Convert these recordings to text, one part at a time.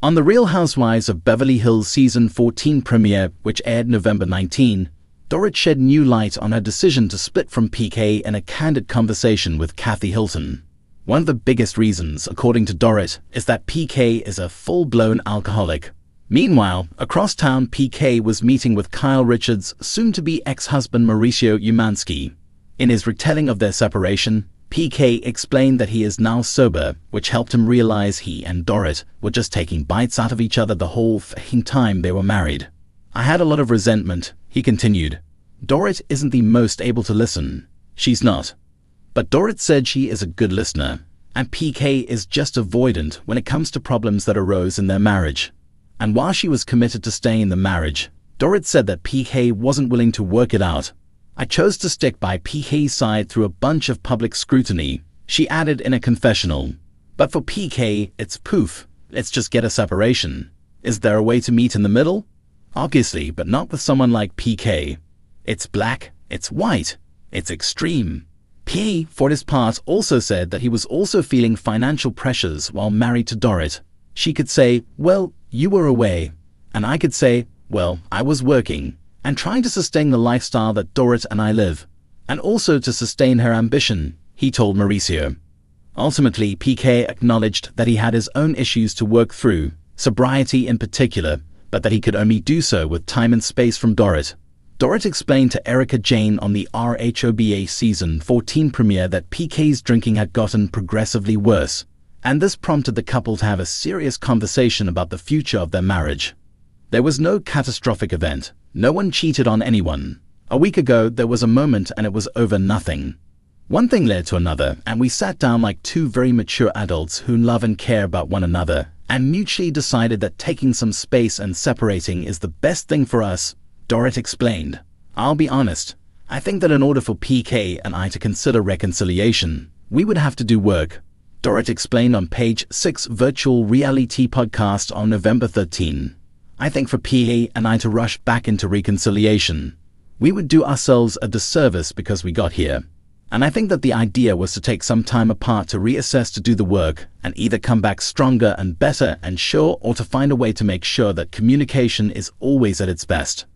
On the Real Housewives of Beverly Hills Season 14 premiere, which aired November 19, Dorit shed new light on her decision to split from PK in a candid conversation with Kathy Hilton. One of the biggest reasons, according to Dorit, is that PK is a full-blown alcoholic. Meanwhile, across town, PK was meeting with Kyle Richards' soon-to-be ex-husband Mauricio Umansky. In his retelling of their separation, PK explained that he is now sober, which helped him realize he and Dorit were just taking bites out of each other the whole f***ing time they were married. I had a lot of resentment, he continued. Dorit isn't the most able to listen. She's not. But Dorit said she is a good listener, and PK is just avoidant when it comes to problems that arose in their marriage. And while she was committed to staying in the marriage, Dorit said that PK wasn't willing to work it out. I chose to stick by PK's side through a bunch of public scrutiny, she added in a confessional. But for PK, it's poof, let's just get a separation. Is there a way to meet in the middle? Obviously, but not with someone like PK. It's black, it's white, it's extreme. P, for his part, also said that he was also feeling financial pressures while married to Dorit. She could say, well, you were away. And I could say, well, I was working and trying to sustain the lifestyle that Dorit and I live, and also to sustain her ambition, he told Mauricio. Ultimately, PK acknowledged that he had his own issues to work through, sobriety in particular, but that he could only do so with time and space from Dorit. Dorit explained to Erica Jane on the RHOBH Season 14 premiere that PK's drinking had gotten progressively worse, and this prompted the couple to have a serious conversation about the future of their marriage. There was no catastrophic event. No one cheated on anyone. A week ago, there was a moment and it was over nothing. One thing led to another, and we sat down like two very mature adults who love and care about one another, and mutually decided that taking some space and separating is the best thing for us, Dorit explained. I'll be honest, I think that in order for PK and I to consider reconciliation, we would have to do work, Dorit explained on Page 6 Virtual Reality Podcast on November 13. I think for PK and I to rush back into reconciliation, we would do ourselves a disservice because we got here. And I think that the idea was to take some time apart to reassess, to do the work, and either come back stronger and better and sure, or to find a way to make sure that communication is always at its best.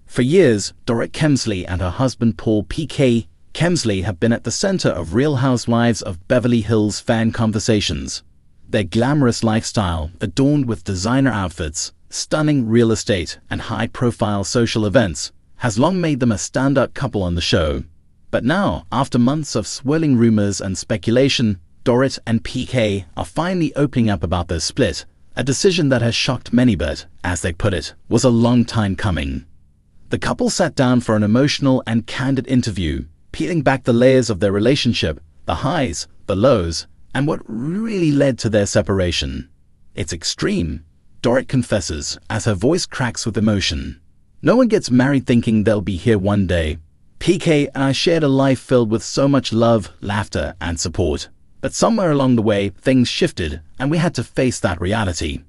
For years, Dorit Kemsley and her husband Paul PK Kemsley have been at the center of Real Housewives of Beverly Hills fan conversations. Their glamorous lifestyle, adorned with designer outfits, stunning real estate, and high-profile social events, has long made them a standout couple on the show. But now, after months of swirling rumors and speculation, Dorit and PK are finally opening up about their split, a decision that has shocked many but, as they put it, was a long time coming. The couple sat down for an emotional and candid interview, peeling back the layers of their relationship, the highs, the lows, and what really led to their separation. It's extreme, Dorit confesses, as her voice cracks with emotion. No one gets married thinking they'll be here one day. PK and I shared a life filled with so much love, laughter, and support. But somewhere along the way, things shifted, and we had to face that reality.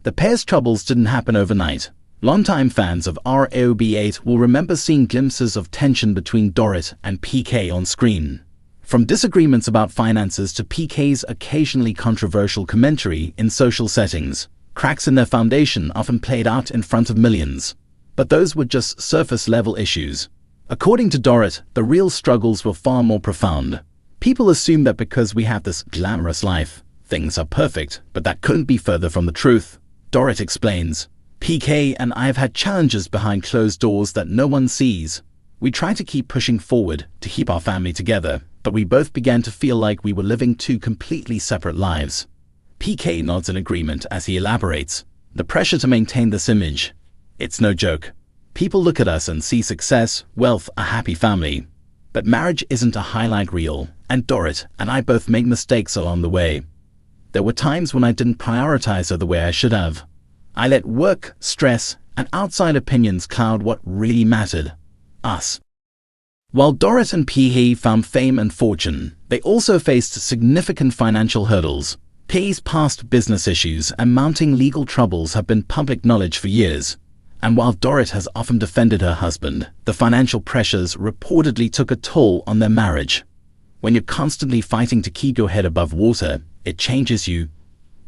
The pair's troubles didn't happen overnight. Longtime fans of RHOBH will remember seeing glimpses of tension between Dorit and PK on screen. From disagreements about finances to PK's occasionally controversial commentary in social settings, cracks in their foundation often played out in front of millions. But those were just surface-level issues. According to Dorit, the real struggles were far more profound. People assume that because we have this glamorous life, things are perfect, but that couldn't be further from the truth. Dorit explains, PK and I have had challenges behind closed doors that no one sees. We tried to keep pushing forward to keep our family together, but we both began to feel like we were living two completely separate lives. PK nods in agreement as he elaborates. The pressure to maintain this image. It's no joke. People look at us and see success, wealth, a happy family. But marriage isn't a highlight reel, and Dorit and I both made mistakes along the way. There were times when I didn't prioritize her the way I should have. I let work, stress, and outside opinions cloud what really mattered. Us. While Dorit and PK found fame and fortune, they also faced significant financial hurdles. P's past business issues and mounting legal troubles have been public knowledge for years. And while Dorit has often defended her husband, the financial pressures reportedly took a toll on their marriage. When you're constantly fighting to keep your head above water, it changes you,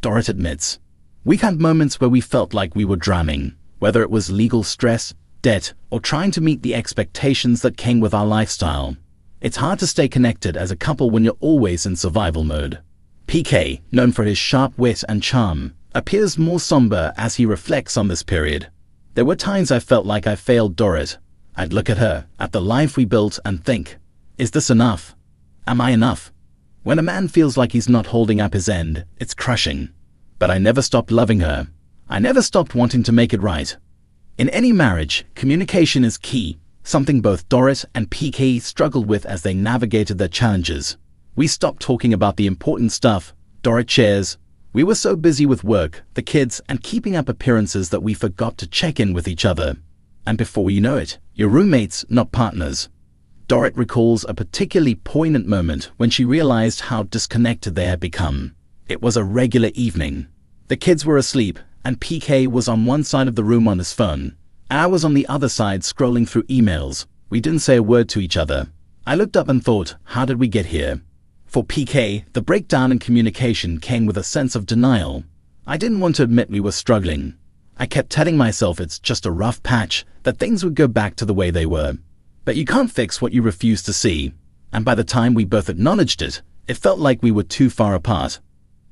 Dorit admits. We had moments where we felt like we were drowning, whether it was legal stress, debt, or trying to meet the expectations that came with our lifestyle. It's hard to stay connected as a couple when you're always in survival mode. PK, known for his sharp wit and charm, appears more somber as he reflects on this period. There were times I felt like I failed Dorit. I'd look at her, at the life we built, and think, is this enough? Am I enough? When a man feels like he's not holding up his end, it's crushing. But I never stopped loving her. I never stopped wanting to make it right. In any marriage, communication is key, something both Dorit and PK struggled with as they navigated their challenges. We stopped talking about the important stuff, Dorit shares. We were so busy with work, the kids, and keeping up appearances that we forgot to check in with each other. And before you know it, you're roommates, not partners. Dorit recalls a particularly poignant moment when she realized how disconnected they had become. It was a regular evening. The kids were asleep, and PK was on one side of the room on his phone. I was on the other side scrolling through emails. We didn't say a word to each other. I looked up and thought, how did we get here? For PK, the breakdown in communication came with a sense of denial. I didn't want to admit we were struggling. I kept telling myself it's just a rough patch, that things would go back to the way they were. But you can't fix what you refuse to see. And by the time we both acknowledged it, it felt like we were too far apart.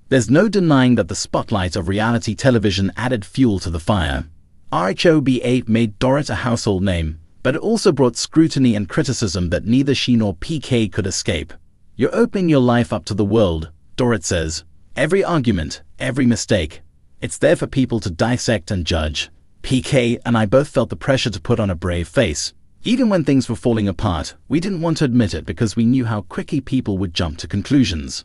There's no denying that the spotlight of reality television added fuel to the fire. RHOBH made Dorit a household name, but it also brought scrutiny and criticism that neither she nor PK could escape. You're opening your life up to the world, Dorit says. Every argument, every mistake. It's there for people to dissect and judge. PK and I both felt the pressure to put on a brave face. Even when things were falling apart, we didn't want to admit it because we knew how quickly people would jump to conclusions.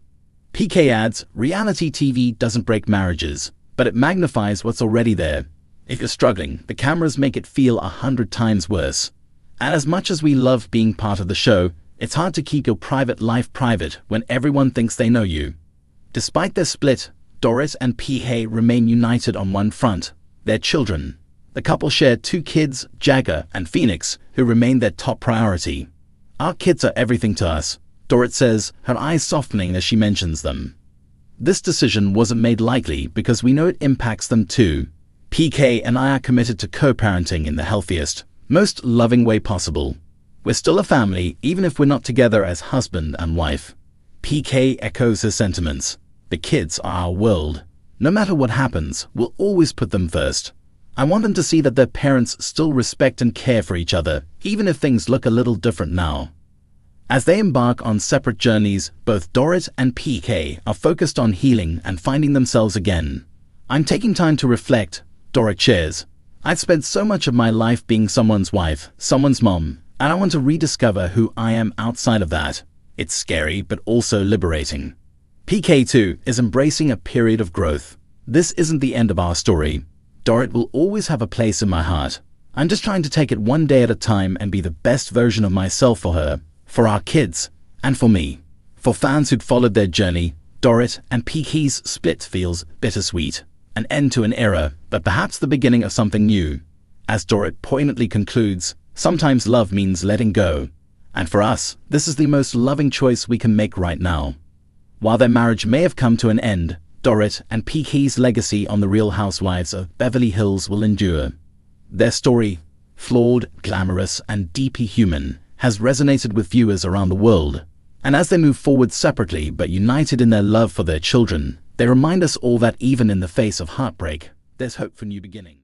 PK adds, reality TV doesn't break marriages, but it magnifies what's already there. If you're struggling, the cameras make it feel 100 times worse. And as much as we love being part of the show, it's hard to keep your private life private when everyone thinks they know you. Despite their split, Dorit and PK remain united on one front, their children. The couple share 2 kids, Jagger and Phoenix, who remain their top priority. Our kids are everything to us, Dorit says, her eyes softening as she mentions them. This decision wasn't made lightly because we know it impacts them too. PK and I are committed to co-parenting in the healthiest, most loving way possible. We're still a family, even if we're not together as husband and wife. PK echoes her sentiments. The kids are our world. No matter what happens, we'll always put them first. I want them to see that their parents still respect and care for each other, even if things look a little different now. As they embark on separate journeys, both Dorit and PK are focused on healing and finding themselves again. I'm taking time to reflect, Dorit shares. I've spent so much of my life being someone's wife, someone's mom, and I want to rediscover who I am outside of that. It's scary, but also liberating. PK too is embracing a period of growth. This isn't the end of our story. Dorit will always have a place in my heart. I'm just trying to take it one day at a time and be the best version of myself for her, for our kids, and for me. For fans who'd followed their journey, Dorit and PK's split feels bittersweet. An end to an era, but perhaps the beginning of something new. As Dorit poignantly concludes, sometimes love means letting go. And for us, this is the most loving choice we can make right now. While their marriage may have come to an end, Dorit and PK's legacy on The Real Housewives of Beverly Hills will endure. Their story, flawed, glamorous, and deeply human, has resonated with viewers around the world. And as they move forward separately but united in their love for their children, they remind us all that even in the face of heartbreak, there's hope for new beginnings.